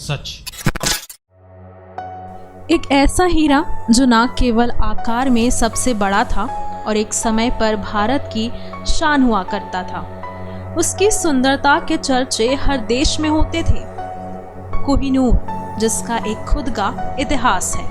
सच। एक ऐसा हीरा जो न केवल आकार में सबसे बड़ा था और एक समय पर भारत की शान हुआ करता था, उसकी सुंदरता के चर्चे हर देश में होते थे। कोहिनूर, जिसका एक खुद का इतिहास है।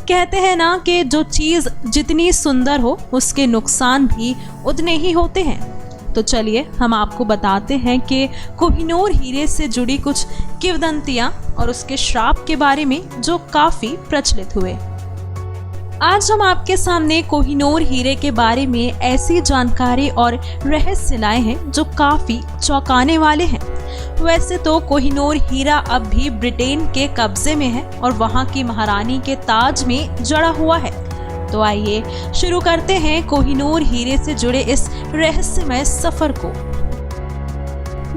कहते हैं ना कि जो चीज़ जितनी सुंदर हो उसके नुकसान भी उतने ही होते हैं। तो चलिए हम आपको बताते हैं कि कोहिनूर हीरे से जुड़ी कुछ किंवदंतियां और उसके श्राप के बारे में जो काफ़ी प्रचलित हुए। आज हम आपके सामने कोहिनूर हीरे के बारे में ऐसी जानकारी और रहस्य लाए हैं जो काफ़ी चौंकाने वाले हैं। वैसे तो कोहिनूर हीरा अब भी ब्रिटेन के कब्जे में है और वहां की महारानी के ताज में जड़ा हुआ है। तो आइए शुरू करते हैं कोहिनूर हीरे से जुड़े इस रहस्यमय सफर को।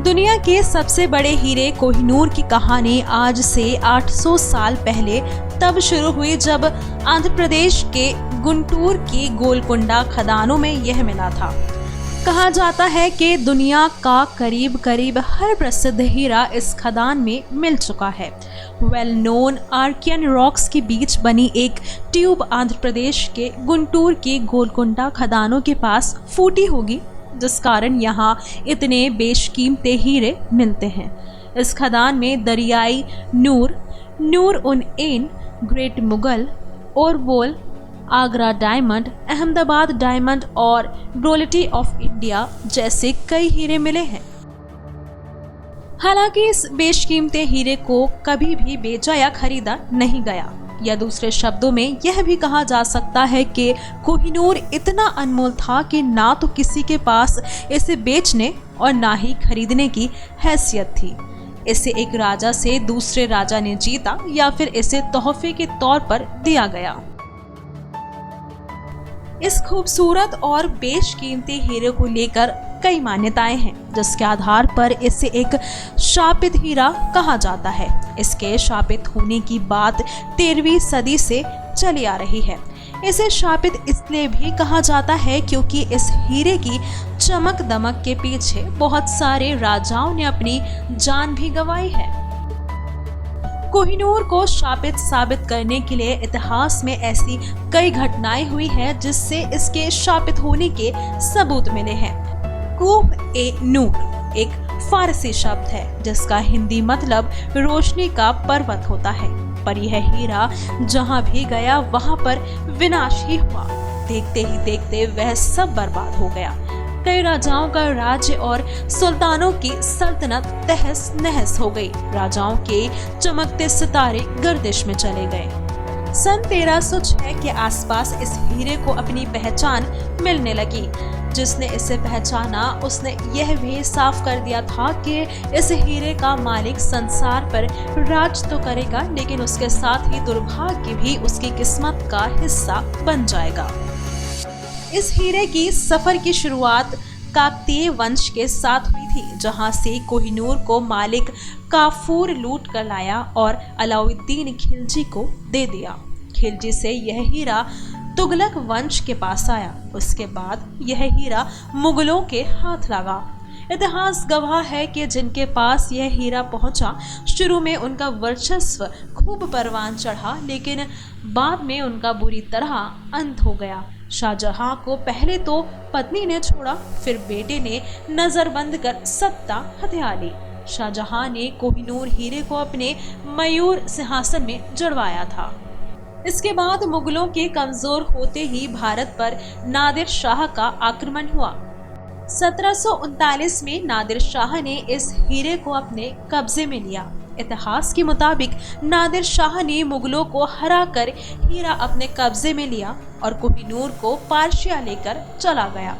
दुनिया के सबसे बड़े हीरे कोहिनूर की कहानी आज से 800 साल पहले तब शुरू हुई जब आंध्र प्रदेश के गुंटूर की गोलकुंडा खदानों में यह मिला था। कहा जाता है कि दुनिया का करीब करीब हर प्रसिद्ध हीरा इस खदान में मिल चुका है। वेल नोन आर्कियन रॉक्स के बीच बनी एक ट्यूब आंध्र प्रदेश के गुंटूर की गोलकुंडा खदानों के पास फूटी होगी, जिस कारण यहाँ इतने बेशकीमती हीरे मिलते हैं। इस खदान में दरियाई Noor, Noor ul Ain, great Mughal, Orlov, Agra diamond, Ahmedabad diamond और ब्रोलिटी ऑफ इंडिया जैसे कई हीरे मिले हैं। हालांकि इस बेशकीमती हीरे को कभी भी बेचा या खरीदा नहीं गया, या दूसरे शब्दों में यह भी कहा जा सकता है कि कोहिनूर इतना अनमोल था कि ना तो किसी के पास इसे बेचने और ना ही खरीदने की हैसियत थी। इसे एक राजा से दूसरे राजा ने जीता या फिर इसे तोहफे के तौर पर दिया गया। इस खूबसूरत और बेशकीमती हीरे को लेकर कई मान्यताएं हैं, जिसके आधार पर इसे एक शापित हीरा कहा जाता है। इसके शापित होने की बात 13वीं सदी से चली आ रही है। इसे शापित इसलिए भी कहा जाता है क्योंकि इस हीरे की चमक दमक के पीछे बहुत सारे राजाओं ने अपनी जान भी गंवाई है। कोहिनूर को शापित साबित करने के लिए इतिहास में ऐसी कई घटनाएं हुई हैं जिससे इसके शापित होने के सबूत मिले हैं। कोह-ए-नूर एक फारसी शब्द है जिसका हिंदी मतलब रोशनी का पर्वत होता है, पर यह हीरा जहां भी गया वहां पर विनाश ही हुआ। देखते ही देखते वह सब बर्बाद हो गया। कई राजाओं का राज्य और सुल्तानों की सल्तनत तहस नहस हो गई। राजाओं के चमकते सितारे गर्दिश में चले गए। सन 1306 के आसपास इस हीरे को अपनी पहचान मिलने लगी। जिसने इसे पहचाना उसने यह भी साफ कर दिया था कि इस हीरे का मालिक संसार पर राज तो करेगा, लेकिन उसके साथ ही दुर्भाग्य भी उसकी किस्मत का हिस्सा बन जाएगा। इस हीरे की सफर की शुरुआत काकतीय वंश के साथ हुई थी, जहां से कोहिनूर को मालिक काफूर लूट कर लाया और अलाउद्दीन खिलजी को दे दिया। खिलजी से यह हीरा तुगलक वंश के पास आया। उसके बाद यह हीरा मुगलों के हाथ लगा। इतिहास गवाह है कि जिनके पास यह हीरा पहुंचा, शुरू में उनका वर्चस्व खूब परवान चढ़ा, लेकिन बाद में उनका बुरी तरह अंत हो गया। शाहजहां को पहले तो पत्नी ने छोड़ा, फिर बेटे ने नजरबंद कर सत्ता हथिया ली। शाहजहां ने कोहिनूर हीरे को अपने मयूर सिंहासन में जड़वाया था। इसके बाद मुगलों के कमजोर होते ही भारत पर नादिर शाह का आक्रमण हुआ। 1739 में नादिर शाह ने इस हीरे को अपने कब्जे में लिया। इतिहास के मुताबिक नादिर शाह ने मुगलों को हराकर हीरा अपने कब्जे में लिया और कोहिनूर को पार्शिया लेकर चला गया।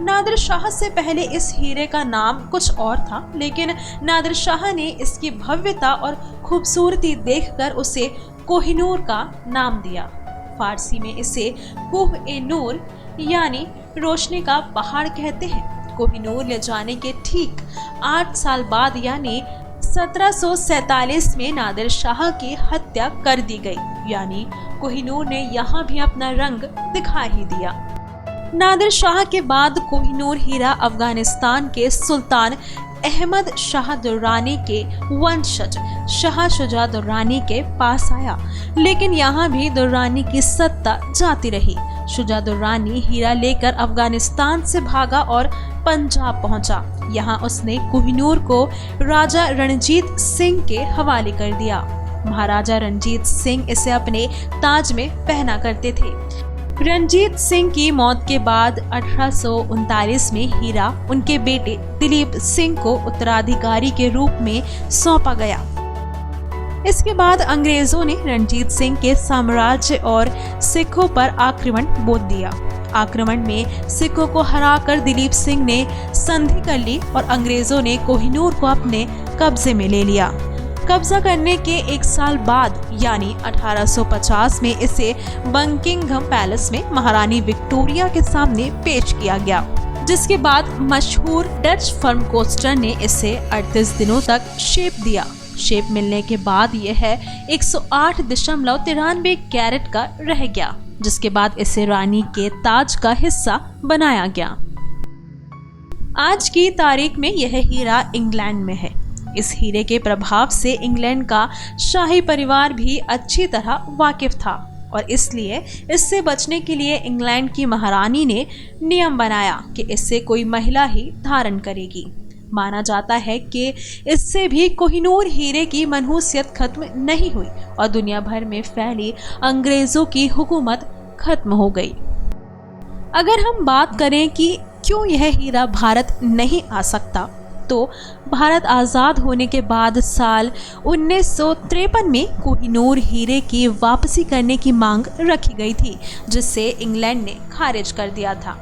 नादिर शाह से पहले इस हीरे का नाम कुछ और था, लेकिन नादिर शाह ने इसकी भव्यता और खूबसूरती देखकर उसे कोहिनूर का नाम दिया। फारसी में इसे कोह-ए-नूर यानी रोशनी का पहाड़ कहते हैं। कोहिनूर ले जाने के ठीक 8 साल बाद यानी 1747 में नादिर शाह की हत्या कर दी गई, यानी कोहिनूर ने यहाँ भी अपना रंग दिखा ही दिया। नादिर शाह के बाद कोहिनूर हीरा अफगानिस्तान के सुल्तान अहमद शाह दुर्रानी के वंशज शाह शुजा दुर्रानी के पास आया, लेकिन यहाँ भी दुर्रानी की सत्ता जाती रही। शुजा दुर्रानी हीरा लेकर अफगानिस्तान से भागा और पंजाब पहुंचा। यहाँ उसने कोहिनूर को राजा रणजीत सिंह के हवाले कर दिया। महाराजा रणजीत सिंह इसे अपने ताज में पहना करते थे। रणजीत सिंह की मौत के बाद 1839 में हीरा उनके बेटे दिलीप सिंह को उत्तराधिकारी के रूप में सौंपा गया। इसके बाद अंग्रेजों ने रणजीत सिंह के साम्राज्य और सिखों पर आक्रमण बोल दिया। आक्रमण में सिखों को हराकर दिलीप सिंह ने संधि कर ली और अंग्रेजों ने कोहिनूर को अपने कब्जे में ले लिया। कब्जा करने के एक साल बाद यानी 1850 में इसे बकिंघम पैलेस में महारानी विक्टोरिया के सामने पेश किया गया, जिसके बाद मशहूर डच फर्म कोस्टर ने इसे 38 दिनों तक शेप दिया। शेप मिलने के बाद यह 108.93 कैरेट का रह गया, जिसके बाद इसे रानी के ताज का हिस्सा बनाया गया। आज की तारीख में यह हीरा इंग्लैंड में है। इस हीरे के प्रभाव से इंग्लैंड का शाही परिवार भी अच्छी तरह वाकिफ था और इसलिए इससे बचने के लिए इंग्लैंड की महारानी ने नियम बनाया कि इससे कोई महिला ही धारण करेगी। माना जाता है कि इससे भी कोहिनूर हीरे की मनहूसियत खत्म नहीं हुई और दुनिया भर में फैली अंग्रेजों की हुकूमत खत्म हो गई। अगर हम बात करें कि क्यों यह हीरा भारत नहीं आ सकता, तो भारत आज़ाद होने के बाद साल 1953 में कोहिनूर हीरे की वापसी करने की मांग रखी गई थी, जिसे इंग्लैंड ने खारिज कर दिया था।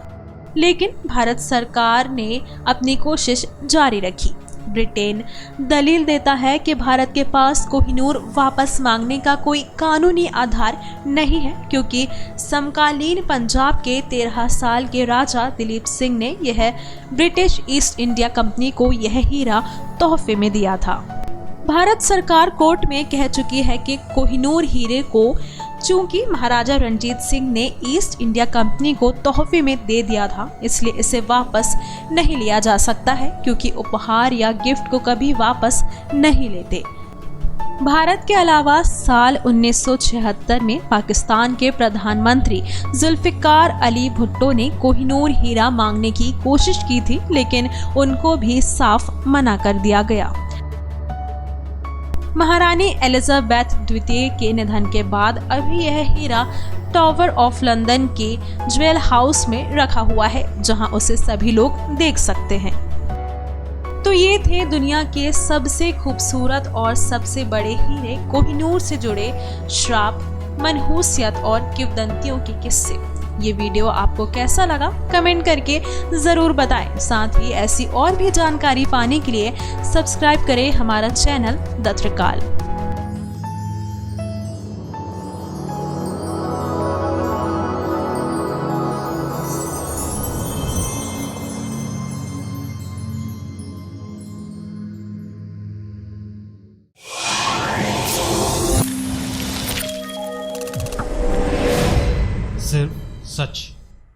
लेकिन भारत सरकार ने अपनी कोशिश जारी रखी। ब्रिटेन दलील देता है कि भारत के पास कोहिनूर वापस मांगने का कोई कानूनी आधार नहीं है, क्योंकि समकालीन पंजाब के 13 साल के राजा दिलीप सिंह ने यह ब्रिटिश ईस्ट इंडिया कंपनी को यह हीरा तोहफे में दिया था। भारत सरकार कोर्ट में कह चुकी है कि कोहिनूर हीरे को चूंकि महाराजा रणजीत सिंह ने ईस्ट इंडिया कंपनी को तोहफे में दे दिया था, इसलिए इसे वापस नहीं लिया जा सकता है, क्योंकि उपहार या गिफ्ट को कभी वापस नहीं लेते। भारत के अलावा साल 1976 में पाकिस्तान के प्रधानमंत्री जुल्फिकार अली भुट्टो ने कोहिनूर हीरा मांगने की कोशिश की थी, लेकिन उनको भी साफ मना कर दिया गया। महारानी एलिजाबेथ द्वितीय के निधन के बाद अभी यह हीरा टावर ऑफ लंदन के ज्वेल हाउस में रखा हुआ है, जहां उसे सभी लोग देख सकते हैं। तो ये थे दुनिया के सबसे खूबसूरत और सबसे बड़े हीरे कोहिनूर से जुड़े श्राप, मनहूसियत और किंवदंतियों के किस्से। ये वीडियो आपको कैसा लगा कमेंट करके ज़रूर बताएं। साथ ही ऐसी और भी जानकारी पाने के लिए सब्सक्राइब करें हमारा चैनल द त्रिकाल।